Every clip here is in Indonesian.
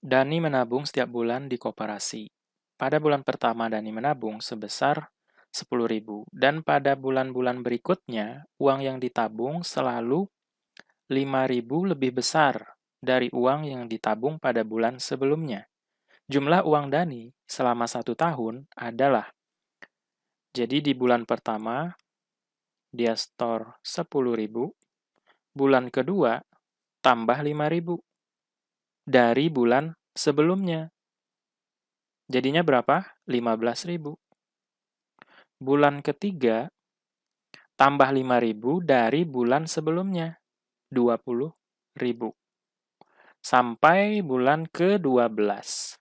Dani menabung setiap bulan di koperasi. Pada bulan pertama Dani menabung sebesar 10.000 dan pada bulan-bulan berikutnya uang yang ditabung selalu 5.000 lebih besar dari uang yang ditabung pada bulan sebelumnya. Jumlah uang Dani selama 1 tahun adalah, jadi di bulan pertama dia store 10.000, bulan kedua tambah 5.000 dari bulan sebelumnya. Jadinya berapa? 15.000. Bulan ketiga tambah 5.000 dari bulan sebelumnya, 20.000. Sampai bulan ke-12.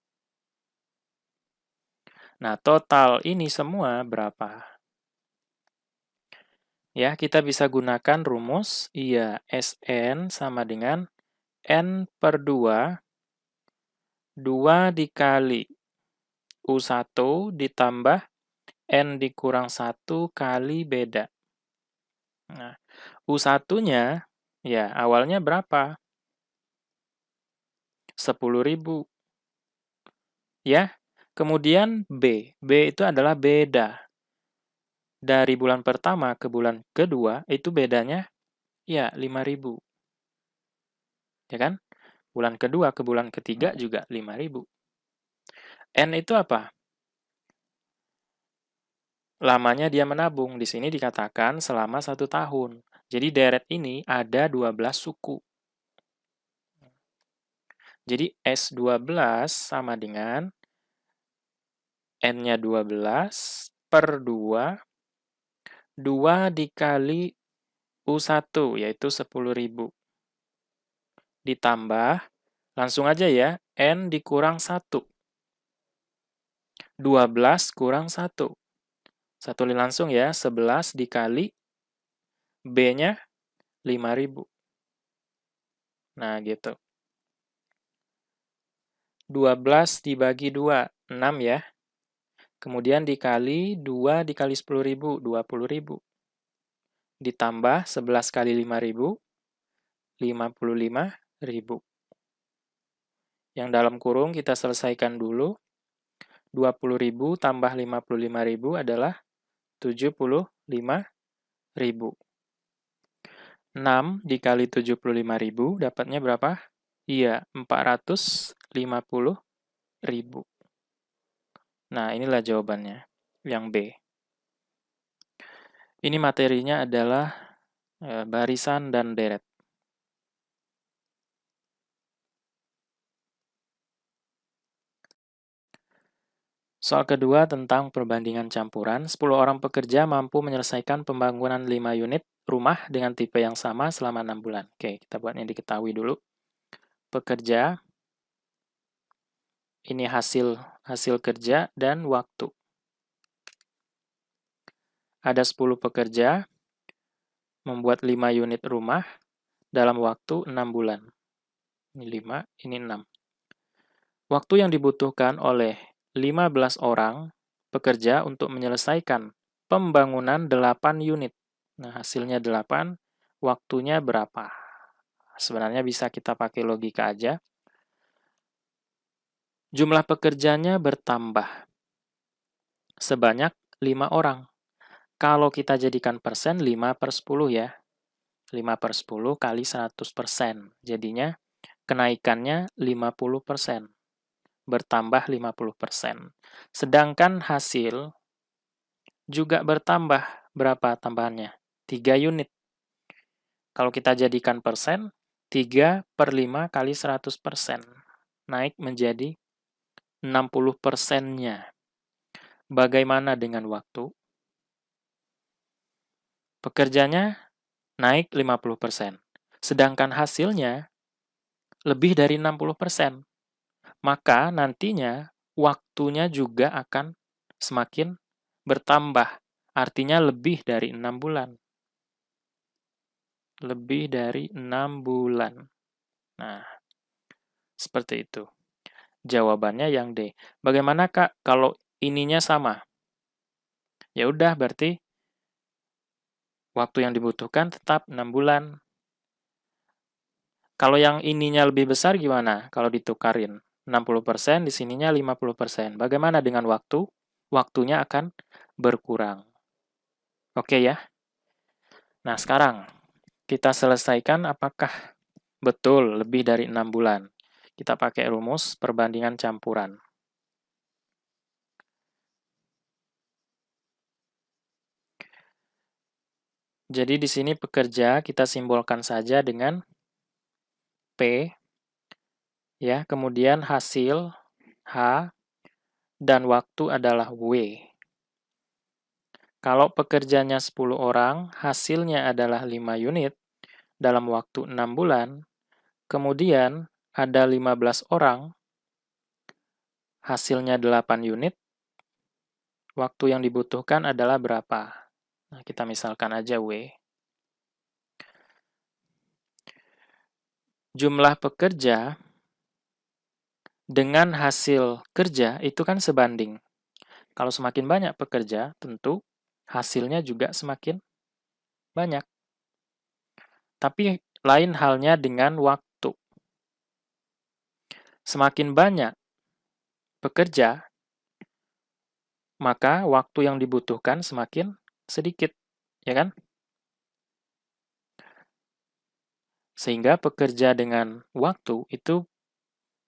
Nah, total ini semua berapa? Ya, kita bisa gunakan rumus, iya, SN sama dengan N per 2, 2 dikali U1 ditambah N dikurang 1 kali beda. Nah, U1-nya, ya, awalnya berapa? 10.000. Ya, kemudian B. B itu adalah beda. Dari bulan pertama ke bulan kedua, itu bedanya, ya, 5.000. Ya kan? Bulan kedua ke bulan ketiga juga 5.000. N itu apa? Lamanya dia menabung. Di sini dikatakan selama 1 tahun. Jadi deret ini ada 12 suku. Jadi S12 sama dengan N-nya 12 per 2, 2 dikali U1, yaitu 10.000. Ditambah, langsung aja ya, N dikurang 1. 12 kurang 1. Satuin langsung ya, 11 dikali B-nya 5.000. Nah, gitu. 12 dibagi 2, 6 ya. Kemudian dikali 2 dikali 10.000, 20.000. Ditambah 11 kali 5.000, 55.000. Yang dalam kurung kita selesaikan dulu. 20.000 tambah 55.000 adalah 75.000. 6 dikali 75.000 dapatnya berapa? Iya, 450.000. Nah, inilah jawabannya, yang B. Ini materinya adalah barisan dan deret. Soal kedua tentang perbandingan campuran, 10 orang pekerja mampu menyelesaikan pembangunan 5 unit rumah dengan tipe yang sama selama 6 bulan. Oke, kita buat yang diketahui dulu. Pekerja, ini hasil kerja dan waktu. Ada 10 pekerja membuat 5 unit rumah dalam waktu 6 bulan. Ini 5, ini 6. Waktu yang dibutuhkan oleh 15 orang pekerja untuk menyelesaikan pembangunan 8 unit. Nah, hasilnya 8, waktunya berapa? Sebenarnya bisa kita pakai logika aja. Jumlah pekerjanya bertambah sebanyak 5 orang. Kalau kita jadikan persen, 5 per 10 ya. 5 per 10 kali 100%. Jadinya kenaikannya 50%. Bertambah 50%. Sedangkan hasil juga bertambah. Berapa tambahannya? 3 unit. Kalau kita jadikan persen, 3 per 5 kali 100%. Naik menjadi 60%-nya. Bagaimana dengan waktu? Pekerjanya naik 50%. Sedangkan hasilnya lebih dari 60%. Maka nantinya waktunya juga akan semakin bertambah. Artinya lebih dari 6 bulan. Lebih dari 6 bulan. Nah, seperti itu. Jawabannya yang D. Bagaimana Kak kalau ininya sama? Ya udah berarti waktu yang dibutuhkan tetap 6 bulan. Kalau yang ininya lebih besar gimana kalau ditukarin? 60%, di sininya 50%. Bagaimana dengan waktu? Waktunya akan berkurang. Oke ya? Nah, sekarang kita selesaikan apakah betul lebih dari 6 bulan. Kita pakai rumus perbandingan campuran. Jadi di sini pekerja kita simbolkan saja dengan P, ya, kemudian hasil H, dan waktu adalah W. Kalau pekerjanya 10 orang, hasilnya adalah 5 unit dalam waktu 6 bulan, kemudian ada 15 orang, hasilnya 8 unit, waktu yang dibutuhkan adalah berapa? Nah, kita misalkan aja W. Jumlah pekerja dengan hasil kerja itu kan sebanding. Kalau semakin banyak pekerja, tentu hasilnya juga semakin banyak. Tapi lain halnya dengan waktu. Semakin banyak pekerja, maka waktu yang dibutuhkan semakin sedikit, ya kan? Sehingga pekerja dengan waktu itu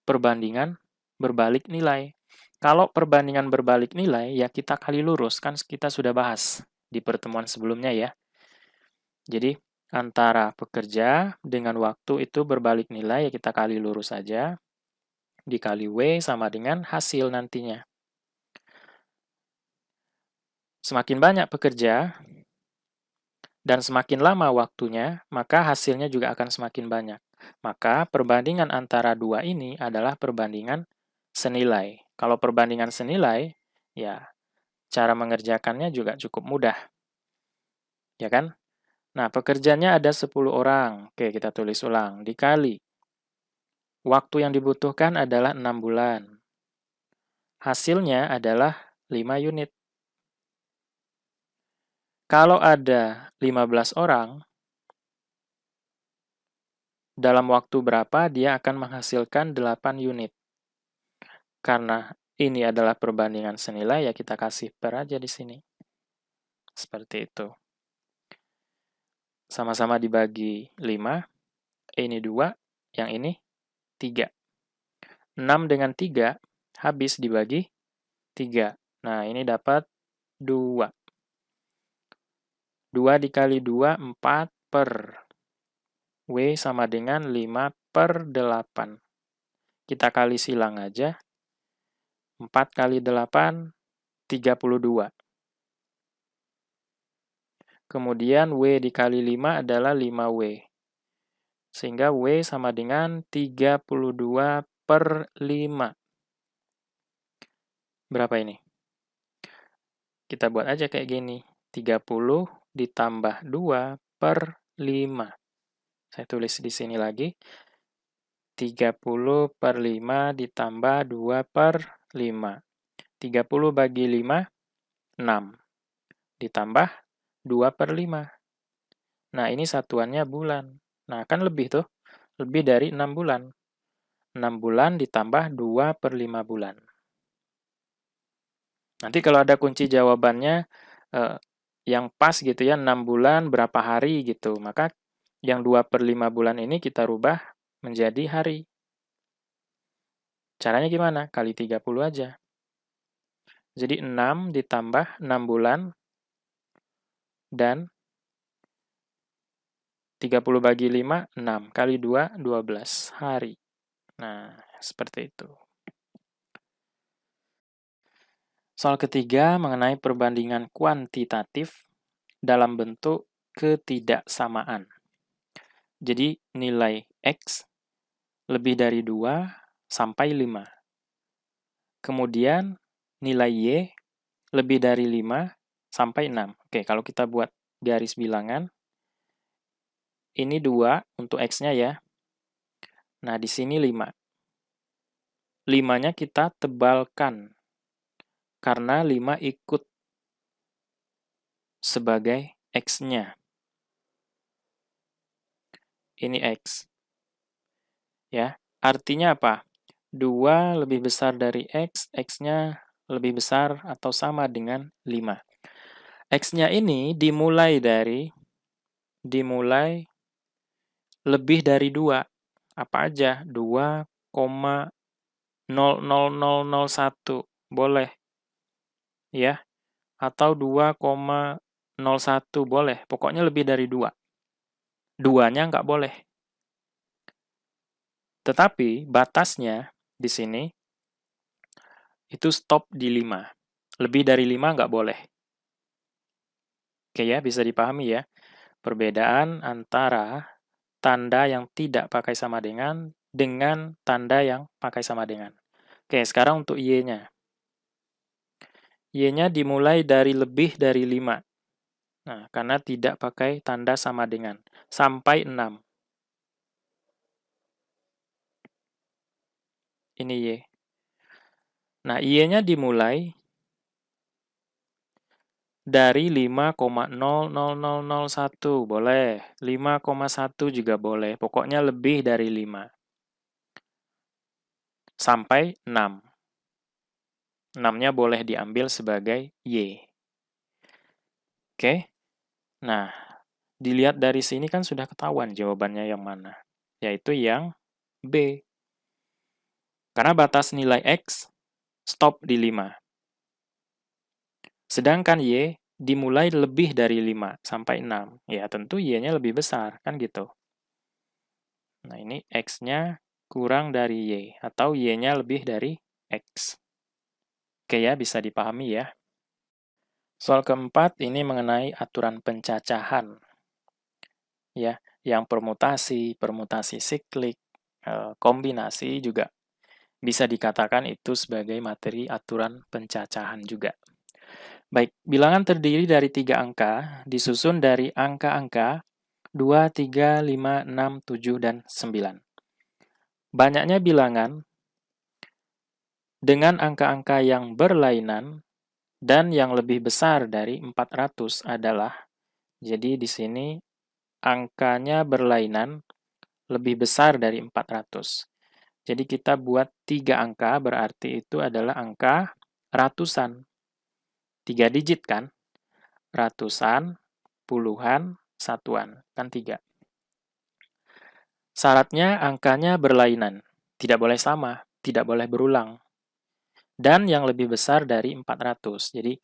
perbandingan berbalik nilai. Kalau perbandingan berbalik nilai, ya kita kali lurus, kan kita sudah bahas di pertemuan sebelumnya ya. Jadi, antara pekerja dengan waktu itu berbalik nilai, ya kita kali lurus saja. Dikali W sama dengan hasil nantinya. Semakin banyak pekerja, dan semakin lama waktunya, maka hasilnya juga akan semakin banyak. Maka perbandingan antara dua ini adalah perbandingan senilai. Kalau perbandingan senilai, ya cara mengerjakannya juga cukup mudah. Ya kan? Nah, pekerjanya ada 10 orang. Oke, kita tulis ulang. Dikali. Waktu yang dibutuhkan adalah 6 bulan. Hasilnya adalah 5 unit. Kalau ada 15 orang, dalam waktu berapa dia akan menghasilkan 8 unit. Karena ini adalah perbandingan senilai, ya kita kasih per aja di sini. Seperti itu. Sama-sama dibagi 5, ini 2, yang ini 3. 6 dengan 3 habis dibagi 3. Nah, ini dapat 2. 2 dikali 2, 4 per. W sama dengan 5 per 8. Kita kali silang aja. 4 kali 8, 32. Kemudian W dikali 5 adalah 5W. Sehingga W sama dengan 32 per 5. Berapa ini? Kita buat aja kayak gini. 30 ditambah 2 per 5. Saya tulis di sini lagi. 30 per 5 ditambah 2 per 5. 30 bagi 5, 6. Ditambah 2 per 5. Nah, ini satuannya bulan. Nah, kan lebih tuh. Lebih dari 6 bulan. 6 bulan ditambah 2 per 5 bulan. Nanti kalau ada kunci jawabannya yang pas gitu ya, 6 bulan berapa hari gitu. Maka yang 2 per 5 bulan ini kita rubah menjadi hari. Caranya gimana? Kali 30 aja. Jadi 6 ditambah 6 bulan dan 30 bagi 5, 6. Kali 2, 12 hari. Nah, seperti itu. Soal ketiga mengenai perbandingan kuantitatif dalam bentuk ketidaksamaan. Jadi nilai X lebih dari 2 sampai 5. Kemudian nilai Y lebih dari 5 sampai 6. Oke, kalau kita buat garis bilangan, ini 2 untuk X-nya ya. Nah, di sini 5. 5-nya kita tebalkan, karena 5 ikut sebagai X-nya. Ini X. Ya, artinya apa? 2 lebih besar dari X, X-nya lebih besar atau sama dengan 5. X-nya ini dimulai lebih dari 2. Apa aja? 2,00001 boleh, ya. Atau 2,01 boleh. Pokoknya lebih dari 2. 2-nya nggak boleh. Tetapi batasnya di sini itu stop di 5. Lebih dari 5 nggak boleh. Oke ya, bisa dipahami ya. Perbedaan antara tanda yang tidak pakai sama dengan tanda yang pakai sama dengan. Oke, sekarang untuk Y-nya. Y-nya dimulai dari lebih dari 5. Nah, karena tidak pakai tanda sama dengan. Sampai 6. Ini Y. Nah, Y-nya dimulai dari 5,00001. Boleh. 5,1 juga boleh. Pokoknya lebih dari 5. Sampai 6. 6-nya boleh diambil sebagai Y. Oke. Nah, dilihat dari sini kan sudah ketahuan jawabannya yang mana. Yaitu yang B. Karena batas nilai X stop di 5. Sedangkan Y dimulai lebih dari 5 sampai 6. Ya, tentu Y-nya lebih besar, kan gitu. Nah, ini X-nya kurang dari Y, atau Y-nya lebih dari X. Oke ya, bisa dipahami ya. Soal keempat ini mengenai aturan pencacahan. Ya, yang permutasi, permutasi siklik, kombinasi juga bisa dikatakan itu sebagai materi aturan pencacahan juga. Baik, bilangan terdiri dari 3 angka, disusun dari angka-angka 2, 3, 5, 6, 7, dan 9. Banyaknya bilangan dengan angka-angka yang berlainan dan yang lebih besar dari 400 adalah, jadi di sini angkanya berlainan lebih besar dari 400. Jadi kita buat 3 angka, berarti itu adalah angka ratusan. 3 digit kan? Ratusan, puluhan, satuan. Kan 3. Syaratnya angkanya berlainan. Tidak boleh sama, tidak boleh berulang. Dan yang lebih besar dari 400. Jadi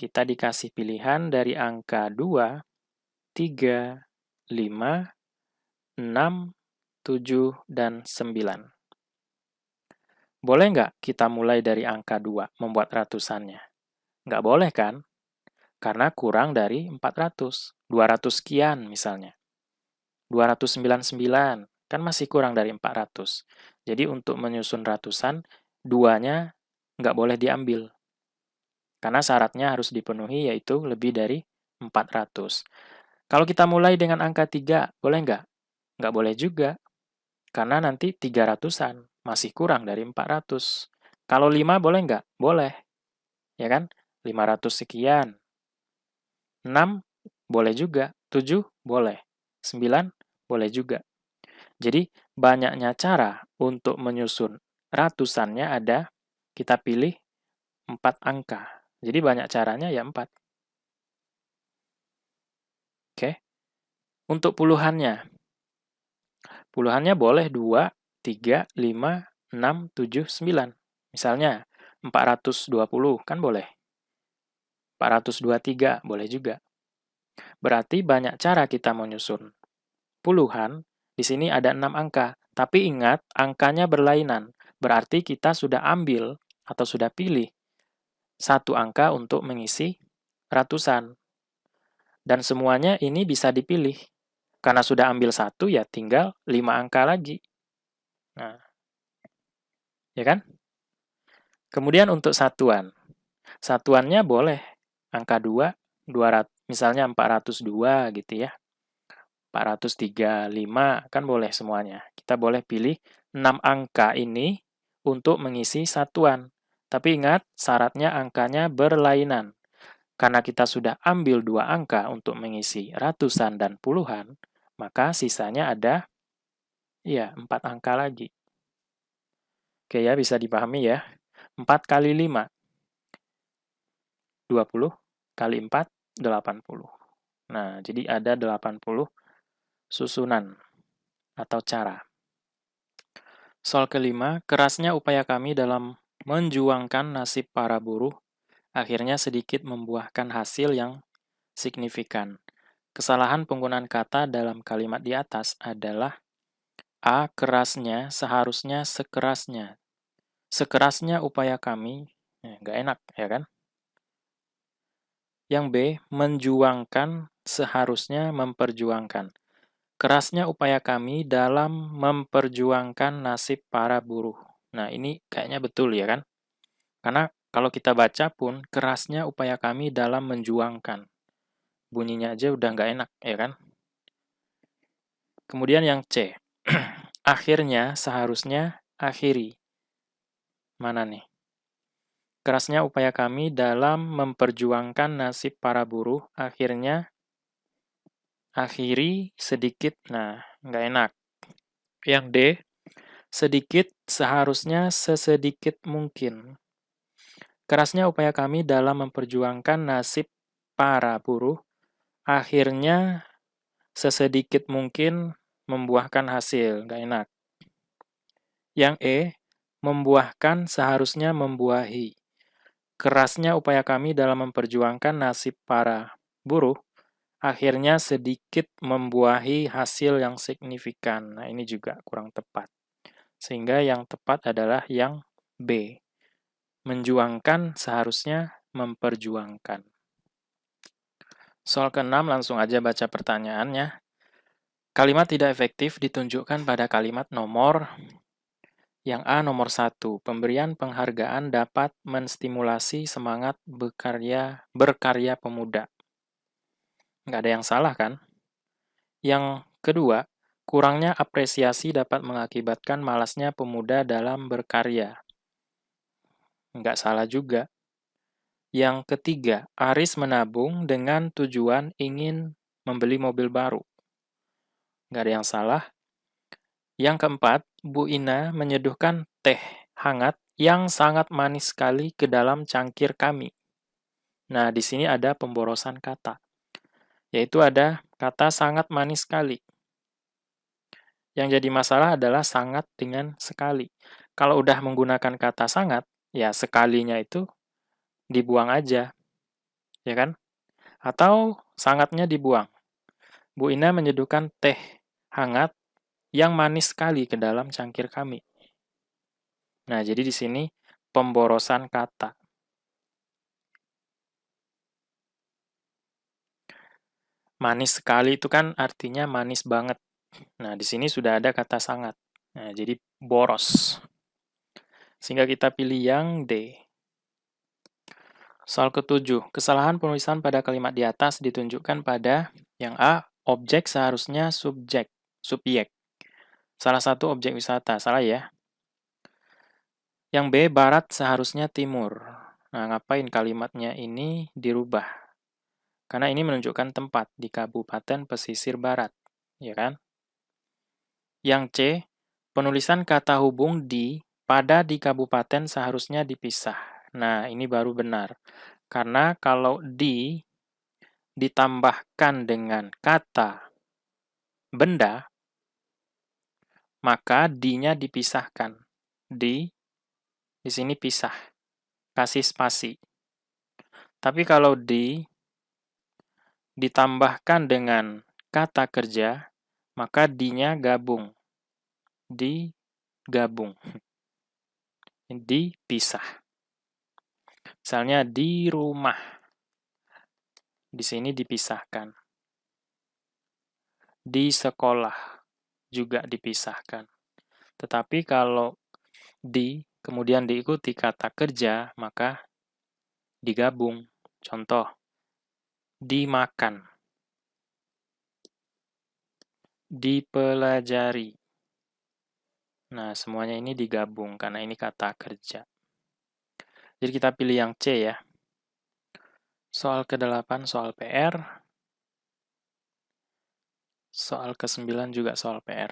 kita dikasih pilihan dari angka 2, 3, 5, 6, 7, dan 9. Boleh nggak kita mulai dari angka 2, membuat ratusannya? Nggak boleh kan? Karena kurang dari 400. 200 sekian misalnya. 299, kan masih kurang dari 400. Jadi untuk menyusun ratusan, 2-nya nggak boleh diambil. Karena syaratnya harus dipenuhi yaitu lebih dari 400. Kalau kita mulai dengan angka 3, boleh nggak? Nggak boleh juga. Karena nanti 300-an, masih kurang dari 400. Kalau 5 boleh nggak? Boleh. Ya kan? 500 sekian. 6 boleh juga. 7 boleh. 9 boleh juga. Jadi banyaknya cara untuk menyusun ratusannya ada, kita pilih 4 angka. Jadi banyak caranya ya 4. Oke. Untuk puluhannya. Puluhannya boleh 2, 3, 5, 6, 7, 9. Misalnya 420 kan boleh. 423 boleh juga. Berarti banyak cara kita menyusun. Puluhan, di sini ada 6 angka. Tapi ingat, angkanya berlainan. Berarti kita sudah ambil atau sudah pilih satu angka untuk mengisi ratusan. Dan semuanya ini bisa dipilih. Karena sudah ambil satu, ya tinggal 5 angka lagi. Nah, ya kan? Kemudian untuk satuan. Satuannya boleh angka 2, 200, misalnya 402 gitu ya. 435 kan boleh semuanya. Kita boleh pilih 6 angka ini untuk mengisi satuan. Tapi ingat, syaratnya angkanya berlainan. Karena kita sudah ambil 2 angka untuk mengisi ratusan dan puluhan, maka sisanya ada ya 4 angka lagi. Oke ya, bisa dipahami ya. 4 kali 5, 20, kali 4, 80. Nah, jadi ada 80 susunan atau cara. Soal kelima, kerasnya upaya kami dalam menjuangkan nasib para buruh akhirnya sedikit membuahkan hasil yang signifikan. Kesalahan penggunaan kata dalam kalimat di atas adalah A. Kerasnya, seharusnya sekerasnya. Sekerasnya upaya kami, nggak enak ya kan? Yang B. Menjuangkan, seharusnya memperjuangkan. Kerasnya upaya kami dalam memperjuangkan nasib para buruh. Nah, ini kayaknya betul ya kan? Karena kalau kita baca pun, kerasnya upaya kami dalam menjuangkan. Bunyinya aja udah nggak enak, ya kan? Kemudian yang C. Akhirnya, seharusnya, akhiri. Mana nih? Kerasnya upaya kami dalam memperjuangkan nasib para buruh, akhirnya, akhiri, sedikit, nah, nggak enak. Yang D. Sedikit, seharusnya sesedikit mungkin. Kerasnya upaya kami dalam memperjuangkan nasib para buruh, akhirnya sesedikit mungkin membuahkan hasil, nggak enak. Yang E, membuahkan seharusnya membuahi. Kerasnya upaya kami dalam memperjuangkan nasib para buruh, akhirnya sedikit membuahi hasil yang signifikan. Nah, ini juga kurang tepat. Sehingga yang tepat adalah yang B. Menjuangkan seharusnya memperjuangkan. Soal ke-6 langsung aja baca pertanyaannya. Kalimat tidak efektif ditunjukkan pada kalimat nomor yang A nomor 1. Pemberian penghargaan dapat menstimulasi semangat berkarya pemuda. Nggak ada yang salah kan? Yang kedua, kurangnya apresiasi dapat mengakibatkan malasnya pemuda dalam berkarya. Nggak salah juga. Yang ketiga, Aris menabung dengan tujuan ingin membeli mobil baru. Nggak ada yang salah. Yang keempat, Bu Ina menyeduhkan teh hangat yang sangat manis sekali ke dalam cangkir kami. Nah, di sini ada pemborosan kata, yaitu ada kata sangat manis sekali. Yang jadi masalah adalah sangat dengan sekali. Kalau udah menggunakan kata sangat, ya sekalinya itu dibuang aja, ya kan? Atau sangatnya dibuang. Bu Ina menyeduhkan teh hangat yang manis sekali ke dalam cangkir kami. Nah, jadi di sini pemborosan kata. Manis sekali itu kan artinya manis banget. Nah, di sini sudah ada kata sangat. Nah, jadi boros. Sehingga kita pilih yang D. Soal ke-7. Kesalahan penulisan pada kalimat di atas ditunjukkan pada yang A. Objek seharusnya subjek. Salah satu objek wisata. Salah ya. Yang B. Barat seharusnya timur. Nah, ngapain kalimatnya ini dirubah? Karena ini menunjukkan tempat di Kabupaten Pesisir Barat. Ya kan? Yang C. Penulisan kata hubung di pada di kabupaten seharusnya dipisah. Nah, ini baru benar. Karena kalau di ditambahkan dengan kata benda, maka di-nya dipisahkan. Di sini pisah, kasih spasi. Tapi kalau ditambahkan dengan kata kerja, maka di-nya gabung. Digabung. Dipisah. Misalnya di rumah. Di sini dipisahkan. Di sekolah juga dipisahkan. Tetapi kalau kemudian diikuti kata kerja, maka digabung. Contoh, dimakan, dipelajari. Nah, semuanya ini digabung karena ini kata kerja. Jadi kita pilih yang C ya. Soal ke-8 soal PR. Soal ke-9 juga soal PR.